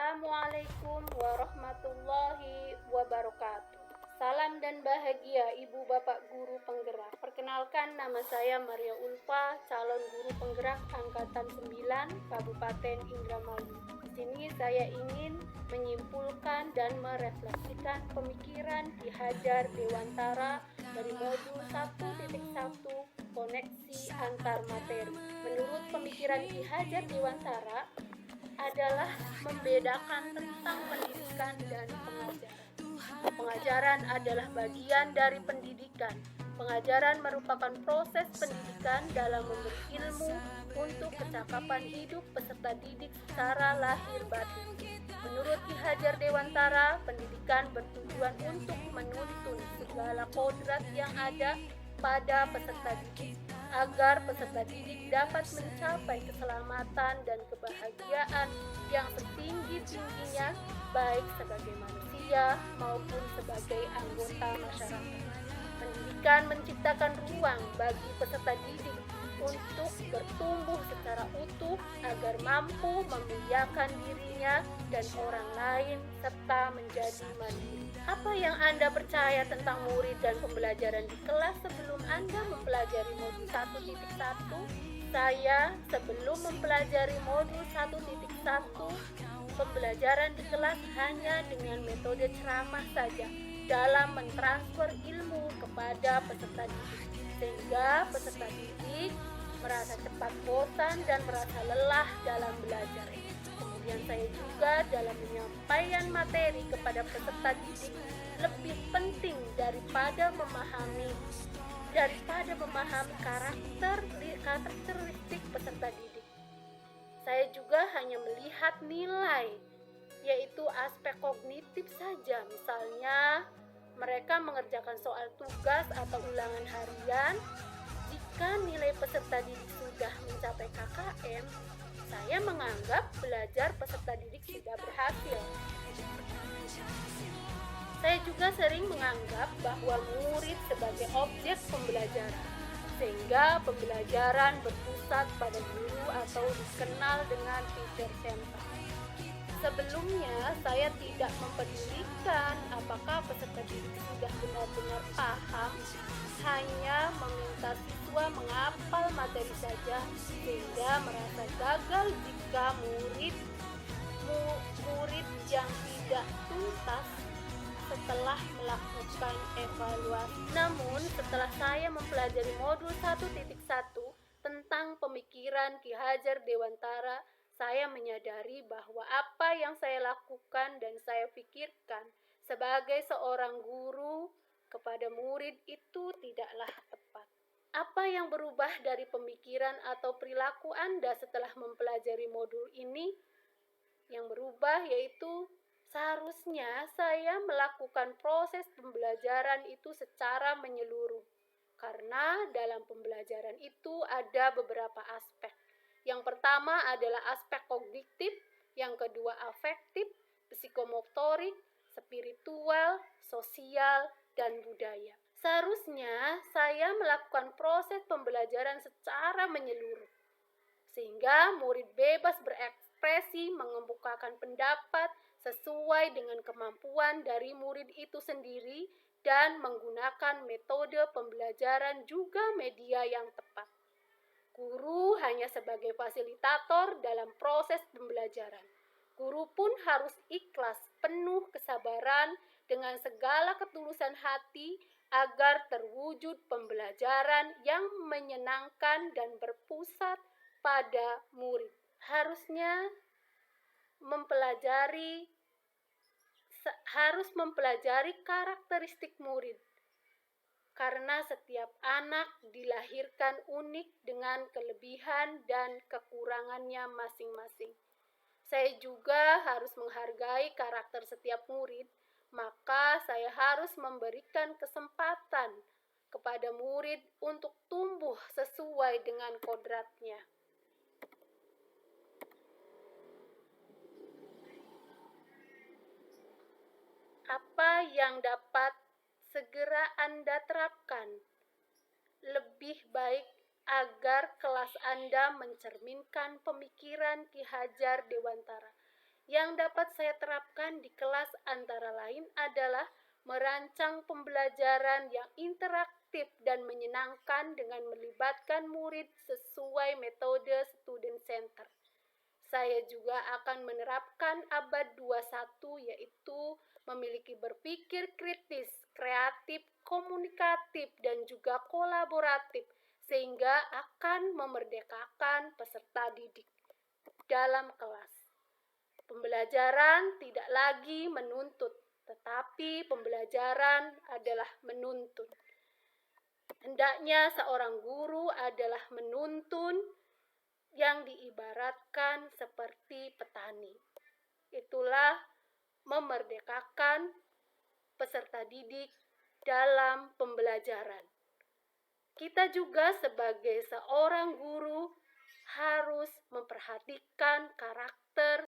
Assalamualaikum warahmatullahi wabarakatuh. Salam dan bahagia Ibu Bapak Guru Penggerak. Perkenalkan, nama saya Maria Ulfa, calon guru penggerak angkatan 9 Kabupaten Indramayu. Di sini saya ingin menyimpulkan dan merefleksikan pemikiran Ki Hajar Dewantara dari modul 1.1 koneksi antar materi. Menurut pemikiran Ki Hajar Dewantara adalah membedakan tentang pendidikan dan pengajaran. Pengajaran adalah bagian dari pendidikan. Pengajaran merupakan proses pendidikan dalam memberi ilmu untuk kecakapan hidup peserta didik secara lahir batin. Menurut Ki Hajar Dewantara, pendidikan bertujuan untuk menuntun segala kodrat yang ada pada peserta didik agar peserta didik dapat mencapai keselamatan dan kebahagiaan yang setinggi-tingginya baik sebagai manusia maupun sebagai anggota masyarakat. Pendidikan menciptakan ruang bagi peserta didik untuk bertumbuh secara utuh agar mampu memuliakan dirinya dan orang lain serta menjadi mandiri. Apa yang Anda percaya tentang murid dan pembelajaran di kelas sebelum Anda mempelajari modul 1.1? Saya sebelum mempelajari modul 1.1, pembelajaran di kelas hanya dengan metode ceramah saja dalam mentransfer ilmu kepada peserta didik, sehingga peserta didik merasa cepat bosan dan merasa lelah dalam belajar. Kemudian saya juga dalam menyampaikan materi kepada peserta didik lebih penting daripada memahami karakteristik peserta didik. Saya juga hanya melihat nilai, yaitu aspek kognitif saja. Misalnya, mereka mengerjakan soal tugas atau ulangan harian. Jika nilai peserta didik sudah mencapai KKM, saya menganggap belajar peserta didik sudah berhasil. Saya juga sering menganggap bahwa murid sebagai objek pembelajaran, sehingga pembelajaran berpusat pada guru atau dikenal dengan teacher center. Sebelumnya, saya tidak mempedulikan apakah peserta didik sudah benar-benar paham, hanya meminta siswa menghafal materi saja, sehingga merasa gagal jika murid yang tidak tuntas setelah melakukan evaluasi. Namun, setelah saya mempelajari modul 1.1 tentang pemikiran Ki Hajar Dewantara, saya menyadari bahwa apa yang saya lakukan dan saya pikirkan sebagai seorang guru kepada murid itu tidaklah tepat. Apa yang berubah dari pemikiran atau perilaku Anda setelah mempelajari modul ini? Yang berubah yaitu seharusnya saya melakukan proses pembelajaran itu secara menyeluruh. Karena dalam pembelajaran itu ada beberapa aspek. Yang pertama adalah aspek kognitif, yang kedua afektif, psikomotorik, spiritual, sosial, dan budaya. Seharusnya saya melakukan proses pembelajaran secara menyeluruh, sehingga murid bebas berekspresi, mengemukakan pendapat sesuai dengan kemampuan dari murid itu sendiri, dan menggunakan metode pembelajaran juga media yang tepat. Guru hanya sebagai fasilitator dalam proses pembelajaran. Guru pun harus ikhlas, penuh kesabaran, dengan segala ketulusan hati agar terwujud pembelajaran yang menyenangkan dan berpusat pada murid. Harus mempelajari karakteristik murid. Karena setiap anak dilahirkan unik dengan kelebihan dan kekurangannya masing-masing. Saya juga harus menghargai karakter setiap murid, maka saya harus memberikan kesempatan kepada murid untuk tumbuh sesuai dengan kodratnya. Apa yang dapat segera Anda terapkan lebih baik agar kelas Anda mencerminkan pemikiran Ki Hajar Dewantara, Yang dapat saya terapkan di kelas antara lain adalah merancang pembelajaran yang interaktif dan menyenangkan dengan melibatkan murid sesuai metode student center. Saya juga akan menerapkan abad 21, yaitu memiliki berpikir kritis, kreatif, komunikatif, dan juga kolaboratif, sehingga akan memerdekakan peserta didik dalam kelas. Pembelajaran tidak lagi menuntut, tetapi pembelajaran adalah menuntun. Hendaknya seorang guru adalah menuntun yang diibaratkan seperti petani. Itulah memerdekakan peserta didik dalam pembelajaran. Kita juga sebagai seorang guru harus memperhatikan karakter